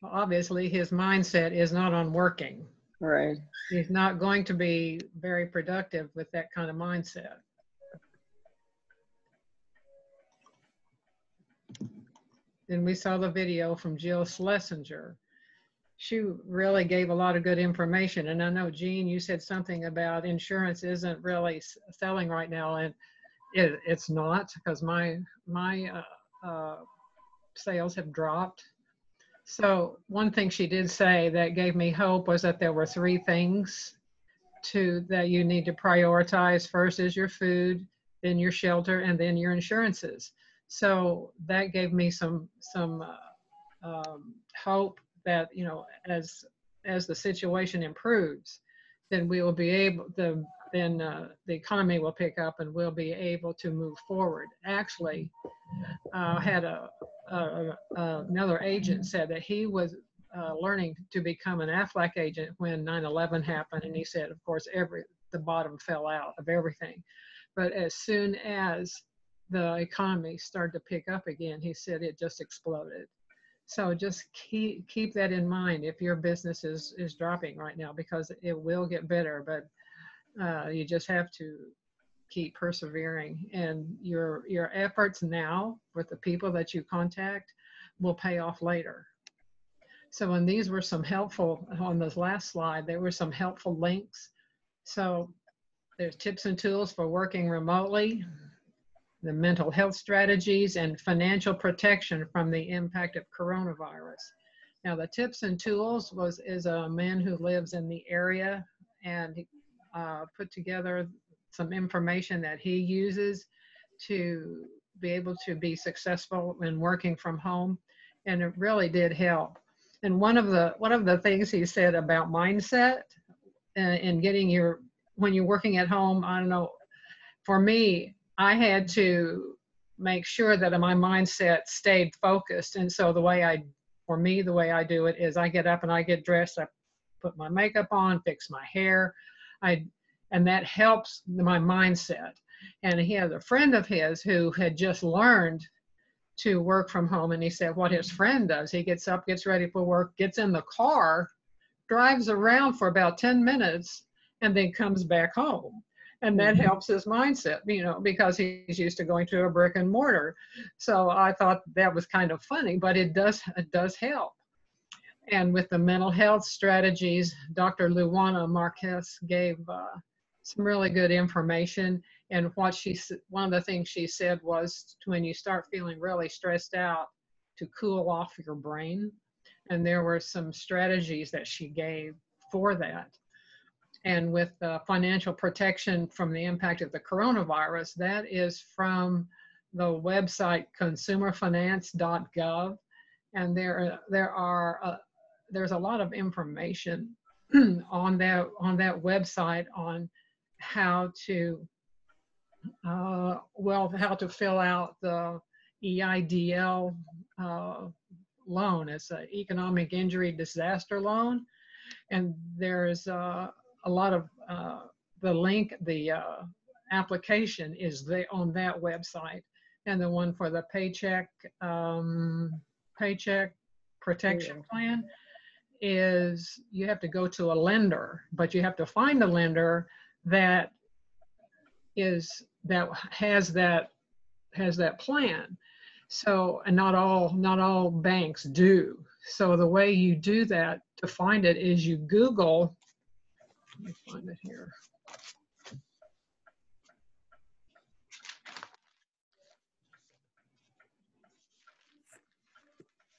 Obviously, his mindset is not on working. Right. He's not going to be very productive with that kind of mindset. Then we saw the video from Jill Schlesinger. She really gave a lot of good information. And I know, Jean, you said something about insurance isn't really selling right now, and it's not, because my sales have dropped. So one thing she did say that gave me hope was that there were 3 things that you need to prioritize. First is your food, then your shelter, and then your insurances. So that gave me some hope that, you know, as the situation improves, then we will be able to, then the economy will pick up and we'll be able to move forward. Actually, had another agent said that he was learning to become an Aflac agent when 9/11 happened, and he said, of course, the bottom fell out of everything. But as soon as the economy started to pick up again, he said it just exploded. So just keep that in mind if your business is dropping right now, because it will get better, but you just have to keep persevering, and your efforts now with the people that you contact will pay off later. So, and these were some helpful, on this last slide, there were some helpful links. So there's tips and tools for working remotely, the mental health strategies, and financial protection from the impact of coronavirus. Now, the tips and tools is a man who lives in the area, and he put together some information that he uses to be able to be successful in working from home, and it really did help. And one of the things he said about mindset and getting when you're working at home, I don't know, for me, I had to make sure that my mindset stayed focused. And so the way I do it is I get up and I get dressed, I put my makeup on, fix my hair, and that helps my mindset. And he has a friend of his who had just learned to work from home, and he said what his friend does, he gets up, gets ready for work, gets in the car, drives around for about 10 minutes, and then comes back home. And that helps his mindset, you know, because he's used to going to a brick and mortar. So I thought that was kind of funny, but it does help. And with the mental health strategies, Dr. Luana Marquez gave some really good information. And one of the things she said was, when you start feeling really stressed out, to cool off your brain. And there were some strategies that she gave for that. And with financial protection from the impact of the coronavirus, that is from the website consumerfinance.gov. And there's a lot of information on that website on how to how to fill out the EIDL loan. It's an economic injury disaster loan, and there's a lot of the application is on that website, and the one for the paycheck protection plan is you have to go to a lender, but you have to find a lender that has that plan. So, and not all banks do. So the way you do that to find it is you Google, let me find it here.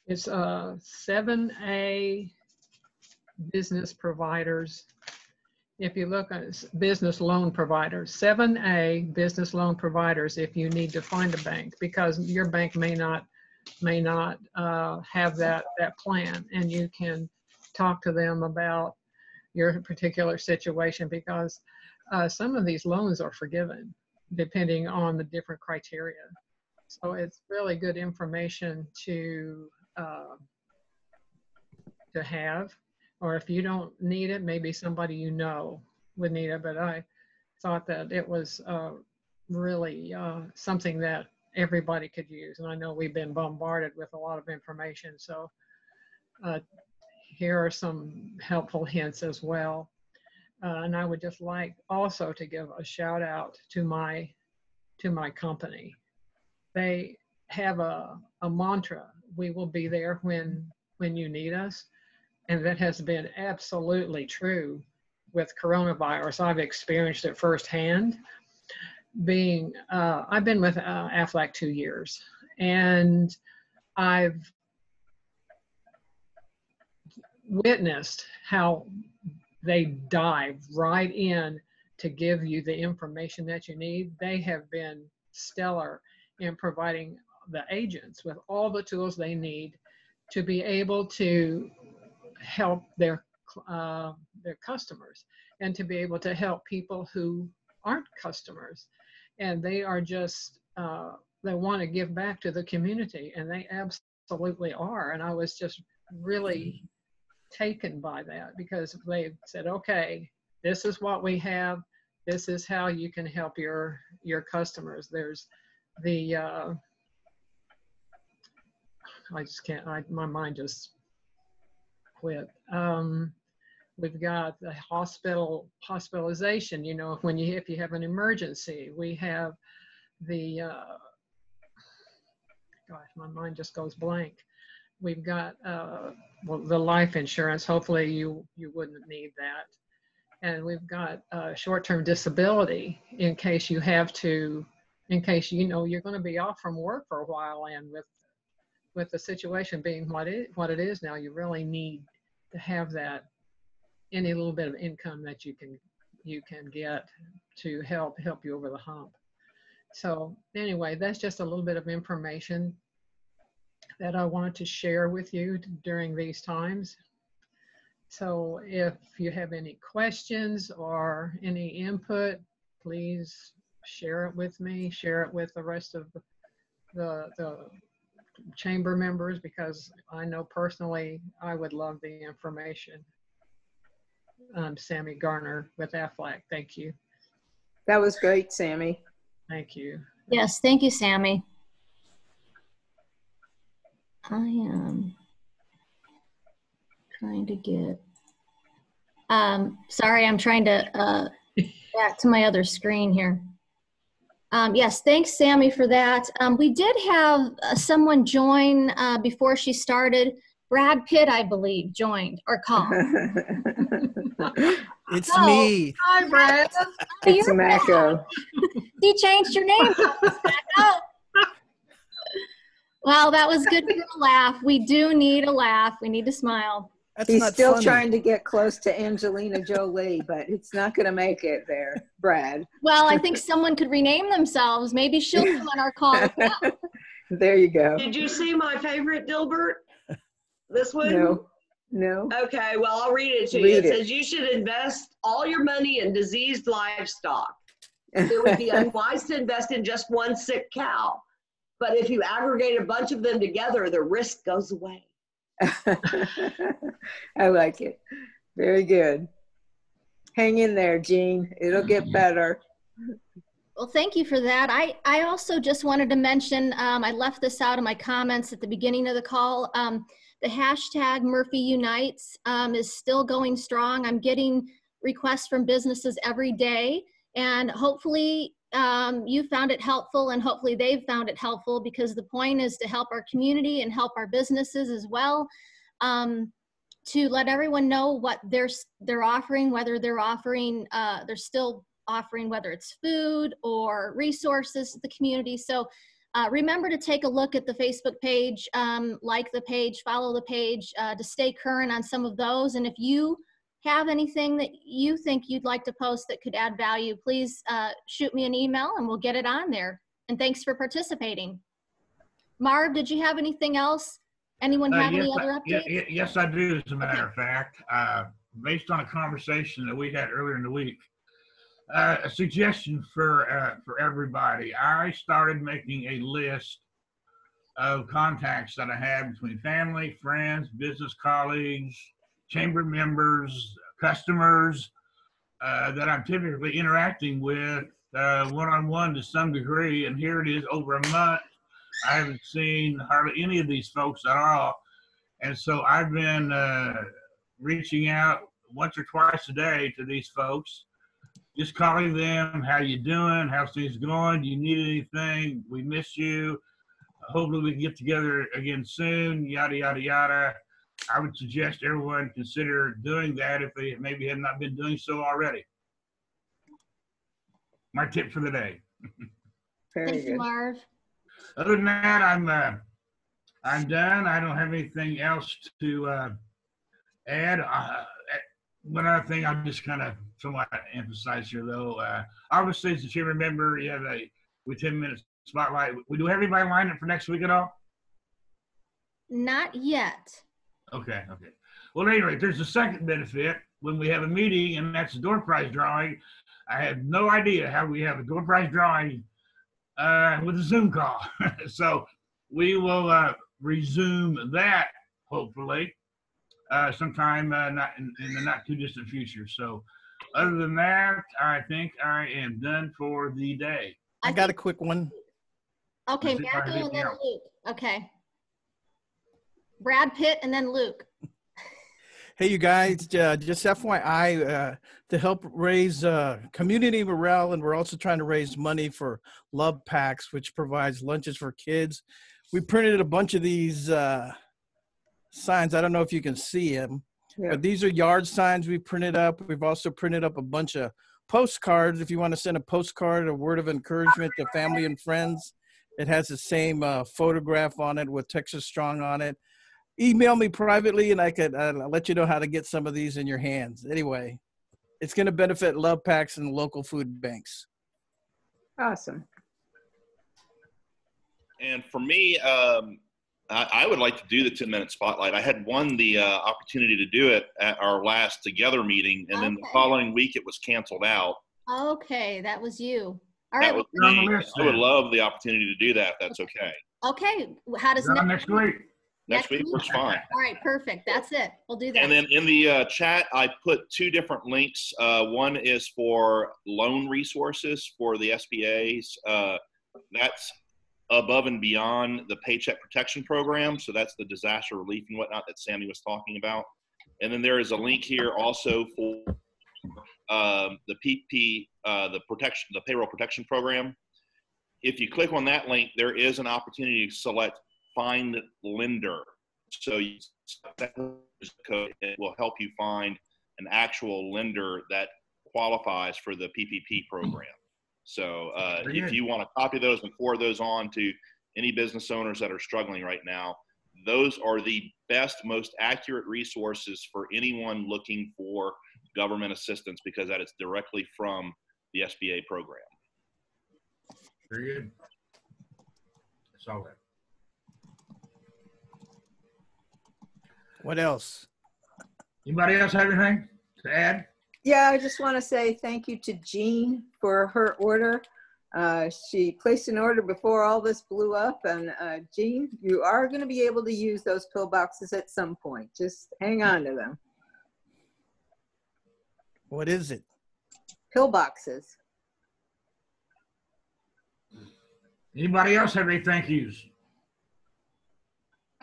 It's 7A business providers. If you look at business loan providers, 7A business loan providers, if you need to find a bank, because your bank may not have that plan, and you can talk to them about your particular situation, because some of these loans are forgiven depending on the different criteria. So it's really good information to have, or if you don't need it, maybe somebody you know would need it. But I thought that it was really something that everybody could use. And I know we've been bombarded with a lot of information. So here are some helpful hints as well. And I would just like also to give a shout out to my company. They have a mantra: we will be there when you need us. And that has been absolutely true with coronavirus. I've experienced it firsthand. I've been with Aflac 2 years, and I've witnessed how they dive right in to give you the information that you need. They have been stellar in providing the agents with all the tools they need to be able to help their customers, and to be able to help people who aren't customers. And they are just, they want to give back to the community, and they absolutely are. And I was just really taken by that, because they said, okay, this is what we have. This is how you can help your customers. There's the, I just can't, my mind just quit. We've got the hospitalization, you know, if you have an emergency. We have the, gosh, my mind just goes blank. We've got well, the life insurance. Hopefully you wouldn't need that. And we've got short-term disability in case you have to, in case you know you're going to be off from work for a while, and with the situation being what it is now, you really need to have that, any little bit of income that you can get to help you over the hump. So anyway, that's just a little bit of information that I wanted to share with you during these times. So if you have any questions or any input, please share it with me, share it with the rest of the chamber members, because I know personally I would love the information. I'm Sammy Garner with Aflac. Thank you. That was great, Sammy. Thank you. Yes, thank you, Sammy. I am trying to get, sorry, I'm trying to back to my other screen here. Yes, thanks, Sammy, for that. We did have someone join before she started. Brad Pitt, I believe, joined or called. It's me. Hi, Brad. It's Mako. He changed your name. Mako. Well, that was good for a laugh. We do need a laugh. We need to smile. That's He's not still funny. trying to get close to Angelina Jolie, but it's not going to make it there, Brad. Well, I think someone could rename themselves. Maybe she'll come on our call. There you go. Did you see my favorite, Dilbert? This one? No. No. Okay, well, I'll read it to you. Read It it. says you should invest all your money in diseased livestock. It would be unwise to invest in just one sick cow. But if you aggregate a bunch of them together, the risk goes away. I like it. Very good. Hang in there, Jean. It'll get better. Well, thank you for that. I also just wanted to mention, I left this out of my comments at the beginning of the call. The hashtag Murphy Unites is still going strong. I'm getting requests from businesses every day, and hopefully you found it helpful, and hopefully they've found it helpful, because the point is to help our community and help our businesses as well, to let everyone know what they're offering, whether they're offering, they're still offering, whether it's food or resources to the community. So remember to take a look at the Facebook page, like the page, follow the page, to stay current on some of those. And if you have anything that you think you'd like to post that could add value, please shoot me an email and we'll get it on there. And thanks for participating. Marv, did you have anything else? Anyone have any other updates? Yes, I do, as a matter of fact. Based on a conversation that we had earlier in the week, a suggestion for everybody. I started making a list of contacts that I have between family, friends, business colleagues, chamber members, customers that I'm typically interacting with one-on-one to some degree. And here it is, over a month, I haven't seen hardly any of these folks at all. And so I've been reaching out once or twice a day to these folks, just calling them, how you doing, how's things going, do you need anything, we miss you, hopefully we can get together again soon, yada, yada, yada. I would suggest everyone consider doing that if they maybe have not been doing so already. My tip for the day. Thank you, Marv. Other than that, I'm done. I don't have anything else to add. One other thing I'll just kind of somewhat emphasize here, though. Obviously, as you remember, you have a 10-minute spotlight. We do have anybody lined up for next week at all? Not yet. Okay. Well, anyway, there's a second benefit when we have a meeting, and that's a door prize drawing. I have no idea how we have a door prize drawing with a Zoom call. So we will resume that, hopefully, sometime not in the not too distant future. So other than that, I think I am done for the day. I got a quick one. Okay, Matthew and then Luke. Okay. Brad Pitt and then Luke. Hey, you guys, just FYI, to help raise community morale, and we're also trying to raise money for Love Packs, which provides lunches for kids. We printed a bunch of these signs. I don't know if you can see them, but these are yard signs we printed up. We've also printed up a bunch of postcards. If you want to send a postcard, a word of encouragement to family and friends, it has the same photograph on it with Texas Strong on it. Email me privately and I could let you know how to get some of these in your hands. Anyway, it's going to benefit Love Packs and local food banks. Awesome. And for me, I would like to do the 10-minute spotlight. I had won the opportunity to do it at our last Together meeting, and then the following week it was canceled out. Okay, that was you. All right. I would love the opportunity to do that if that's okay. Okay, how does next week? Next week works fine. All right, perfect. That's it. We'll do that. And then in the chat, I put two different links. One is for loan resources for the SBAs. That's above and beyond the Paycheck Protection Program. So that's the disaster relief and whatnot that Sammy was talking about. And then there is a link here also for the PP, the Payroll Protection Program. If you click on that link, there is an opportunity to select Find Lender. So you that code, it will help you find an actual lender that qualifies for the PPP program. So if you want to copy those and forward those on to any business owners that are struggling right now, those are the best, most accurate resources for anyone looking for government assistance, because that is directly from the SBA program. Very good. That's all that. What else? Anybody else have anything to add? Yeah, I just want to say thank you to Jean for her order. She placed an order before all this blew up, and Jean, you are going to be able to use those pillboxes at some point. Just hang on to them. What is it? Pillboxes. Anybody else have any thank yous?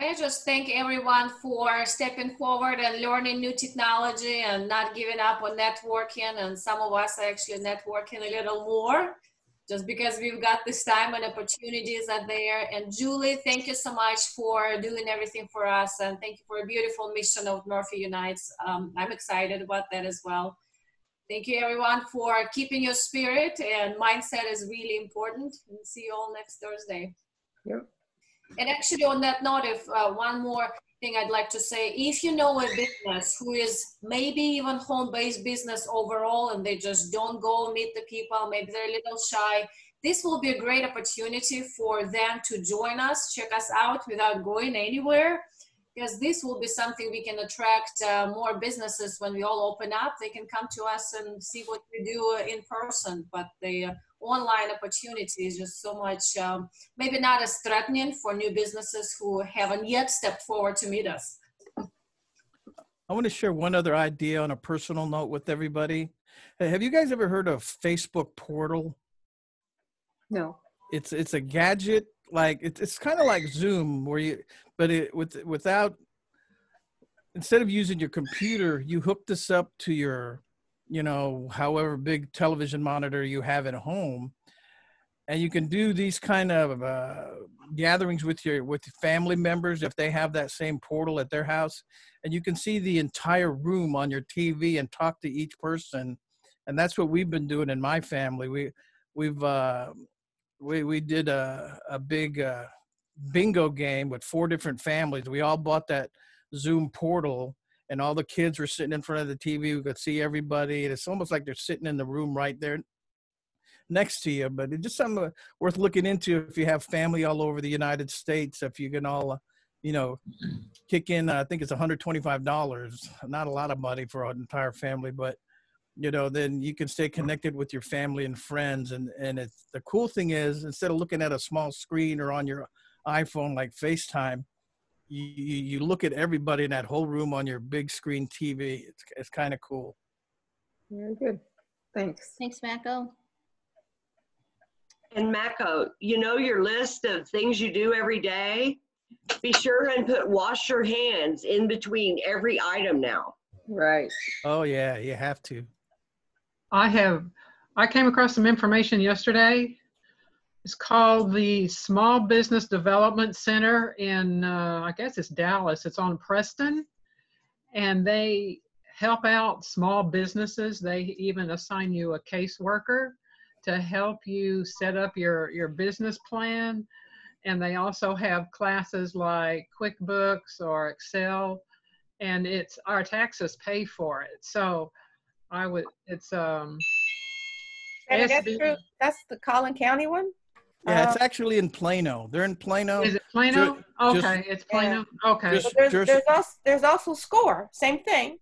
I just thank everyone for stepping forward and learning new technology and not giving up on networking. And some of us are actually networking a little more. just because we've got this time and opportunities are there. And Julie, thank you so much for doing everything for us. And thank you for a beautiful mission of Murphy Unites. I'm excited about that as well. Thank you everyone for keeping your spirit, and mindset is really important. And see you all next Thursday. Yep. And actually on that note, if one more thing I'd like to say, if you know a business who is maybe even home-based business overall and they just don't go meet the people, maybe they're a little shy, this will be a great opportunity for them to join us, check us out without going anywhere, because this will be something we can attract more businesses when we all open up. They can come to us and see what we do in person, but the online opportunity is just so much, maybe not as threatening for new businesses who haven't yet stepped forward to meet us. I want to share one other idea on a personal note with everybody. Hey, have you guys ever heard of Facebook Portal? No. It's a gadget, like it's kind of like Zoom, where you, but without, instead of using your computer, you hook this up to your, you know, however big television monitor you have at home, and you can do these kind of gatherings with your family members if they have that same portal at their house, and you can see the entire room on your TV and talk to each person. And that's what we've been doing in my family. We did a big bingo game with 4 different families. We all bought that Zoom portal, and all the kids were sitting in front of the TV. We could see everybody. It's almost like they're sitting in the room right there next to you. But it's just something worth looking into if you have family all over the United States. If you can all, you know, kick in, I think it's $125. Not a lot of money for an entire family, but you know, then you can stay connected with your family and friends. And it's, the cool thing is, instead of looking at a small screen or on your iPhone like FaceTime, you look at everybody in that whole room on your big screen TV. It's kind of cool. Very good. Thanks. Thanks, Mako. And Mako, you know your list of things you do every day? Be sure and put wash your hands in between every item now. Right. Oh yeah, you have to. I came across some information yesterday. It's called the Small Business Development Center in, I guess it's Dallas. It's on Preston. And they help out small businesses. They even assign you a caseworker to help you set up your business plan. And they also have classes like QuickBooks or Excel. And it's, our taxes pay for it. So it's That's true. That's the Collin County one? Yeah, it's actually in Plano. They're in Plano. Is it Plano? Okay, it's Plano. Okay. There's also SCORE, same thing.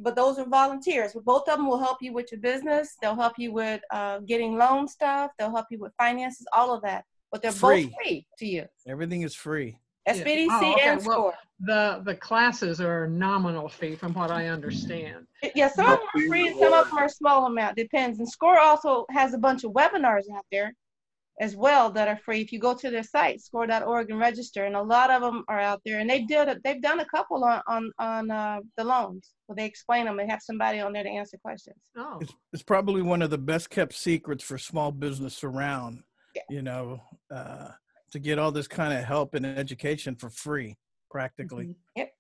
But those are volunteers. Both of them will help you with your business. They'll help you with getting loan stuff. They'll help you with finances, all of that. But they're both free to you. Everything is free. SBDC and SCORE. The classes are a nominal fee from what I understand. Yeah, some of them are free and some of them are a small amount. Depends. And SCORE also has a bunch of webinars out there as well that are free. If you go to their site, score.org, and register, and a lot of them are out there. And they've done a couple on the loans where they explain them and have somebody on there to answer questions. Oh, it's probably one of the best kept secrets for small business around. Yeah. You know, to get all this kind of help and education for free, practically. Mm-hmm. Yep.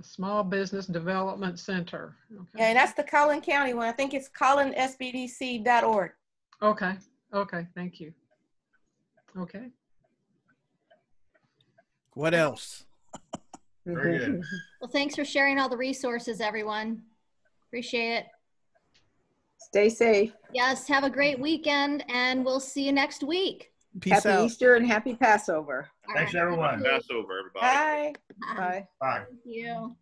Small Business Development Center. Okay. Yeah, and that's the Collin County one. I think it's collinsbdc.org. Okay. Okay. Thank you. Okay. What else? Very good. Well, thanks for sharing all the resources, everyone. Appreciate it. Stay safe. Yes, have a great weekend, and we'll see you next week. Peace happy out. Easter and happy Passover. Thanks, everyone. Passover, everybody. Bye. Bye. Bye. Thank you.